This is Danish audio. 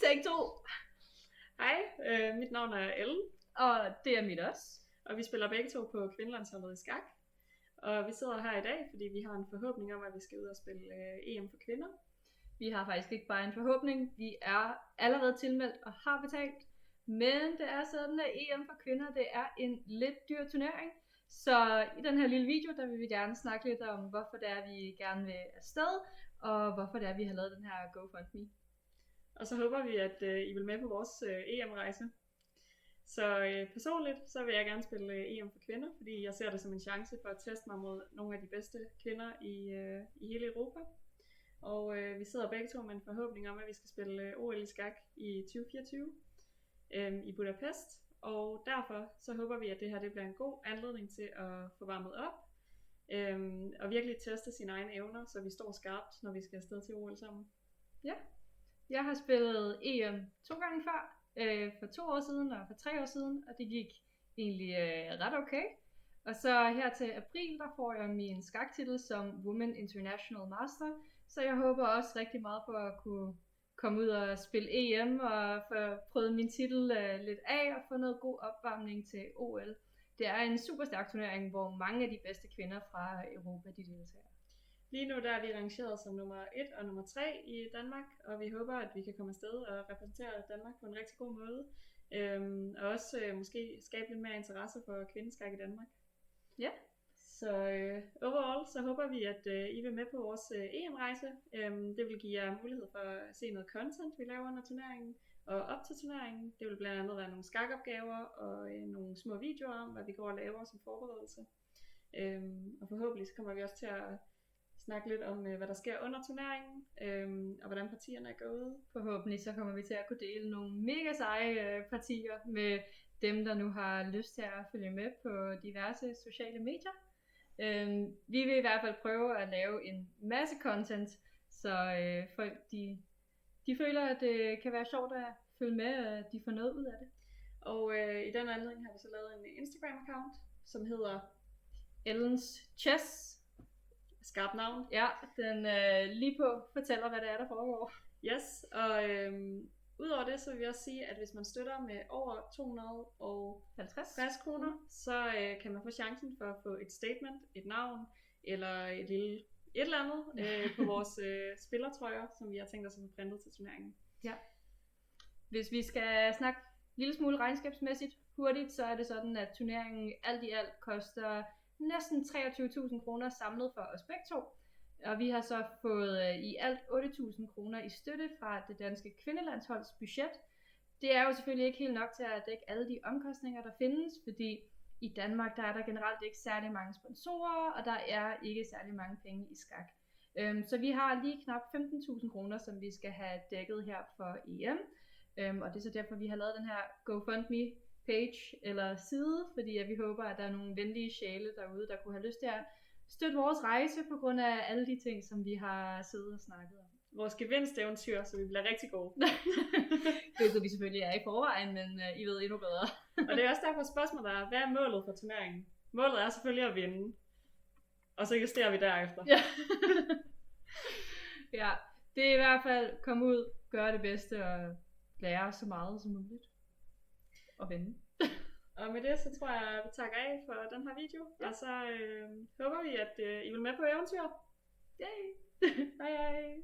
Take 2. Hej, mit navn er Ellen. Og det er mit også. Og vi spiller begge to på kvindelandsholdet i skak. Og vi sidder her i dag, fordi vi har en forhåbning om, at vi skal ud og spille EM for kvinder. Vi har faktisk ikke bare en forhåbning. Vi er allerede tilmeldt og har betalt. Men det er sådan, at EM for kvinder, det er en lidt dyr turnering. Så i den her lille video, der vil vi gerne snakke lidt om, hvorfor det er, vi gerne vil afsted. Og hvorfor det er, vi har lavet den her GoFundMe. Og så håber vi, at I vil med på vores EM-rejse. Så personligt, så vil jeg gerne spille EM for kvinder, fordi jeg ser det som en chance for at teste mig mod nogle af de bedste kvinder i hele Europa. Og vi sidder begge to med en forhåbning om, at vi skal spille OL i skak i 2024 i Budapest. Og derfor så håber vi, at det her det bliver en god anledning til at få varmet op. Og virkelig teste sine egne evner, så vi står skarpt, når vi skal afsted til OL sammen. Ja, jeg har spillet EM 2 gange før. For 2 år siden og for 3 år siden, og det gik egentlig ret okay. Og så her til april, der får jeg min skaktitel som Women International Master, så jeg håber også rigtig meget på at kunne komme ud og spille EM og få prøvet min titel lidt af og få noget god opvarmning til OL. Det er en super stærk turnering, hvor mange af de bedste kvinder fra Europa de deltager. Lige nu der er vi rangeret som nummer 1 og nummer 3 i Danmark, og vi håber, at vi kan komme afsted og repræsentere Danmark på en rigtig god måde. Og også måske skabe lidt mere interesse for kvindeskak i Danmark. Ja. Så overall så håber vi, at I vil med på vores EM-rejse. Det vil give jer mulighed for at se noget content, vi laver under turneringen og op til turneringen. Det vil blandt andet være nogle skakopgaver og nogle små videoer om, hvad vi går og laver som forberedelse. Og forhåbentlig så kommer vi også til at snakke lidt om, hvad der sker under turneringen, og hvordan partierne er gået. Forhåbentlig så kommer vi til at kunne dele nogle mega seje partier med dem, der nu har lyst til at følge med på diverse sociale medier. Vi vil i hvert fald prøve at lave en masse content, så folk de føler, at det kan være sjovt at følge med, og de får noget ud af det. Og i den anledning har vi så lavet en Instagram-account, som hedder Ellens Chess. Skarpt navn. Ja, den lige på fortæller, hvad det er, der foregår. Yes, og udover det, så vil jeg også sige, at hvis man støtter med over 250 kroner, så kan man få chancen for at få et statement, et navn, eller et eller andet på vores spillertrøjer, som vi har tænkt os at få printet til turneringen. Ja. Hvis vi skal snakke en lille smule regnskabsmæssigt hurtigt, så er det sådan, at turneringen alt i alt koster næsten 23.000 kroner samlet for os begge to. Og vi har så fået i alt 8.000 kroner i støtte fra det danske kvindelandsholds budget. Det er jo selvfølgelig ikke helt nok til at dække alle de omkostninger, der findes, fordi i Danmark der er der generelt ikke særlig mange sponsorer, og der er ikke særlig mange penge i skak. Så vi har lige knap 15.000 kroner, som vi skal have dækket her for EM. Og det er så derfor, vi har lavet den her GoFundMe page eller side, fordi at vi håber, at der er nogle venlige sjæle derude, der kunne have lyst til at støtte vores rejse på grund af alle de ting, som vi har siddet og snakket om. Vores gevinsteventyr, så vi bliver rigtig gode. Det ved vi selvfølgelig er i forvejen, men I ved endnu bedre. Og det er også derfor spørgsmålet er, hvad er målet for turneringen? Målet er selvfølgelig at vinde. Og så justerer vi derefter. Ja. Ja, det er i hvert fald komme ud, gøre det bedste og lære så meget som muligt. Og vinde. Og med det, så tror jeg, at vi takker af for den her video. Ja. Og så håber vi, at I vil med på eventyr. Yay! Hej hej!